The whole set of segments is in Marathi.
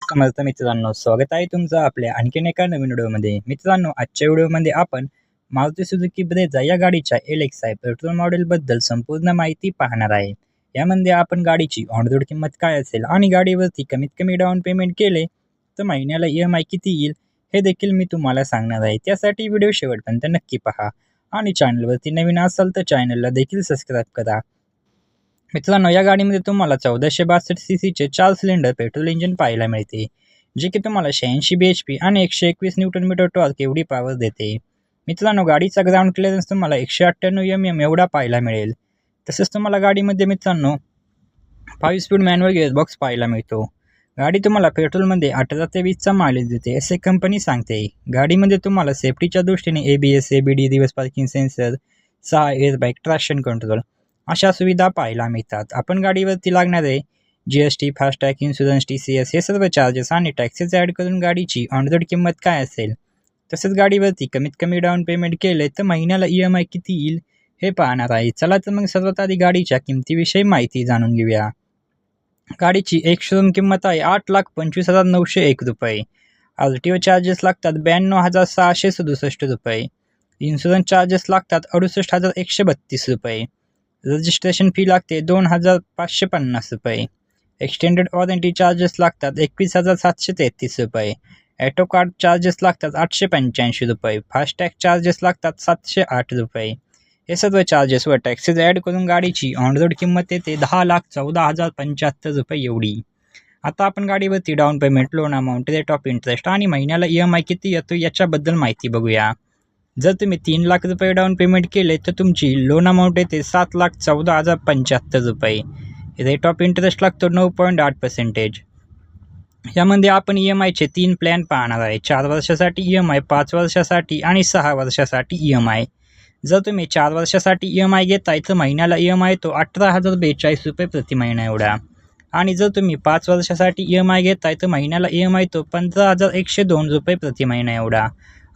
समर्थ मित्रांनो, स्वागत आहे तुमचं आपल्या आणखीन एका नवीन व्हिडिओमध्ये. मित्रांनो, आजच्या व्हिडिओमध्ये आपण मारुती सुझुकी ब्रेझा या गाडीच्या LXi पेट्रोल मॉडेलबद्दल संपूर्ण माहिती पाहणार आहे. यामध्ये आपण गाडीची ऑन रोड किंमत काय असेल आणि गाडीवरती कमीत कमी डाऊन पेमेंट केले तर महिन्याला EMI किती येईल हे देखील मी तुम्हाला सांगणार आहे. त्यासाठी व्हिडिओ शेवटपर्यंत नक्की पहा आणि चॅनलवरती नवीन असाल तर चॅनलला देखील सबस्क्राईब करा. मित्रांनो, या गाडीमध्ये तुम्हाला 1462 सीसीचे 4 सिलेंडर पेट्रोल इंजिन पाहायला मिळते, जे की तुम्हाला 86 bhp आणि 121 न्यूटन मीटर टॉर्क एवढी पॉवर देते. मित्रांनो, गाडीचा ग्राउंड क्लिअरन्स तुम्हाला 198 mm एवढा पाहायला मिळेल. तसेच तुम्हाला गाडीमध्ये मित्रांनो 5 स्पीड मॅन्युअल गिअरबॉक्स पाहायला मिळतो. गाडी तुम्हाला पेट्रोलमध्ये 18 ते 20चा मायलेज देते असे कंपनी सांगते. गाडीमध्ये तुम्हाला सेफ्टीच्या दृष्टीने ABS, ABD, reverse parking sensor, 6 airbag, traction control अशा सुविधा पाहायला मिळतात. आपण गाडीवरती लागणारे GST, फास्टॅग, इन्शुरन्स, TCS हे सर्व चार्जेस आणि टॅक्सेस ॲड करून गाडीची ऑन रोड किंमत काय असेल, तसेच गाडीवरती कमीत कमी डाऊन पेमेंट केले तर महिन्याला EMI किती येईल हे पाहणार आहे. चला तर मग सर्वात आधी गाडीच्या किमतीविषयी माहिती जाणून घेऊया. गाडीची एक शोरूम किंमत आहे 8,25,901 रुपये. RTO चार्जेस लागतात 92,667 रुपये. इन्शुरन्स चार्जेस लागतात 68,132 रुपये. रजिस्ट्रेशन फी लागते 2,550 रुपये. एक्सटेंडेड वॉरंटी चार्जेस लागतात 21,733 रुपये. ॲटो कार्ड चार्जेस लागतात 885 रुपये. फास्टॅग चार्जेस लागतात 708 रुपये. हे सर्व चार्जेस व टॅक्सेस ॲड करून गाडीची ऑन रोड किंमत येते 10,14,075 रुपये एवढी. आता आपण गाडीवरती down payment, loan amount, rate of interest आणि महिन्याला EMI किती येतो याच्याबद्दल माहिती बघूया. जर तुम्ही 3 लाख रुपये डाऊन पेमेंट केले तर तुमची लोन अमाऊंट येते 7,14,075 रुपये. रेट ऑफ इंटरेस्ट लागतो 9.8%. यामध्ये आपण EMIचे 3 प्लॅन पाहणार आहे. 4 वर्षासाठी EMI, 5 वर्षासाठी आणि 6 वर्षासाठी EMI. जर तुम्ही 4 वर्षासाठी EMI घेताय तर महिन्याला EMI येतो 18,042 रुपये प्रति महिना एवढा. आणि जर तुम्ही 5 वर्षासाठी EMI घेताय तर महिन्याला EMI येतो 15,102 रुपये प्रति महिना एवढा.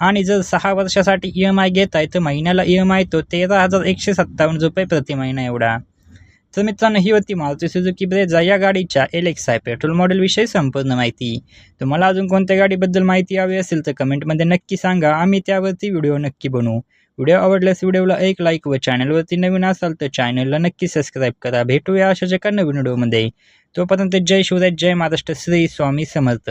आणि जर 6 वर्षासाठी EMI घेताय तर महिन्याला EMI येतो 13,157 रुपये प्रति महिना एवढा. तर मित्रांनो, ही होती मारुती सुझुकी ब्रेझा या गाडीच्या LXi पेट्रोल मॉडेलविषयी संपूर्ण माहिती. तुम्हाला अजून कोणत्या गाडीबद्दल माहिती हवी असेल तर कमेंटमध्ये नक्की सांगा, आम्ही त्यावरती व्हिडिओ नक्की बनवू. व्हिडिओ आवडल्यास व्हिडिओला एक लाईक व चॅनलवरती नवीन असाल तर चॅनलला नक्की सबस्क्राईब करा. भेटूया अशाच एका नवीन व्हिडिओमध्ये. तोपर्यंत जय शिवराय, जय महाराष्ट्र, श्री स्वामी समर्थ.